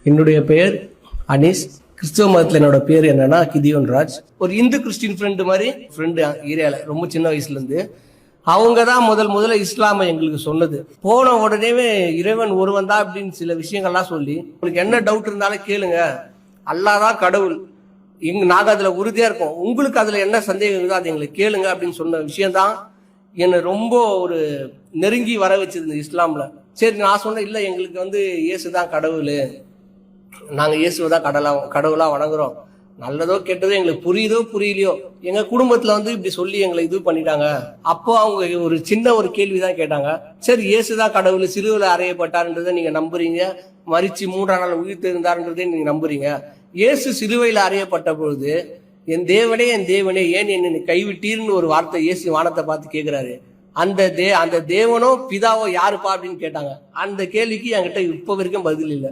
என்னுடைய பெயர் அனீஸ். கிறிஸ்துவ மதத்தில் என்னோட பேர் என்னன்னா கிதியோன் ராஜ். ஒரு இந்து கிறிஸ்டின் ஃப்ரெண்டு மாதிரி ஃப்ரெண்டு ஏரியாவில் ரொம்ப சின்ன வயசுலேருந்து அவங்க தான் முதல்ல இஸ்லாமை எங்களுக்கு சொன்னது. போன உடனேவே இறைவன் ஒருவன் தான் அப்படின்னு சில விஷயங்கள்லாம் சொல்லி, உங்களுக்கு என்ன டவுட் இருந்தாலும் கேளுங்க, அல்லாஹ் தான் கடவுள், நாங்கள் அதில் உறுதியாக இருக்கோம், உங்களுக்கு அதில் என்ன சந்தேகம் இருக்கோ அதை எங்களுக்கு கேளுங்க அப்படின்னு சொன்ன விஷயம்தான் என்னை ரொம்ப ஒரு நெருங்கி வர வச்சிருந்தது இஸ்லாமில். சரி, நான் சொன்னேன், இல்லை எங்களுக்கு இயேசு தான் கடவுள், நாங்கள் இயேசுவை தான் கடவுளாக வணங்குறோம், நல்லதோ கெட்டதோ எங்களுக்கு புரியுதோ புரியலையோ எங்கள் குடும்பத்தில் இப்படி சொல்லி எங்களை இது பண்ணிட்டாங்க. அப்போ அவங்க ஒரு சின்ன ஒரு கேள்வி தான் கேட்டாங்க. சரி, இயேசுதான் கடவுள், சிலுவையில் அறையப்பட்டார்ன்றதை நீங்கள் நம்புறீங்க, மரிச்சு 3ஆம் நாள் உயிர் தெரிந்தார்ன்றதை நீங்கள் நம்புறீங்க. இயேசு சிலுவையில் அறையப்பட்ட பொழுது என் தேவனே ஏன் என்னை கைவிட்டீர்னு ஒரு வார்த்தை இயேசு வானத்தை பார்த்து கேட்கிறாரு. அந்த தேவனோ பிதாவோ யாருப்பா அப்படின்னு கேட்டாங்க. அந்த கேள்விக்கு என்கிட்ட இப்போ வரைக்கும் பதில் இல்லை.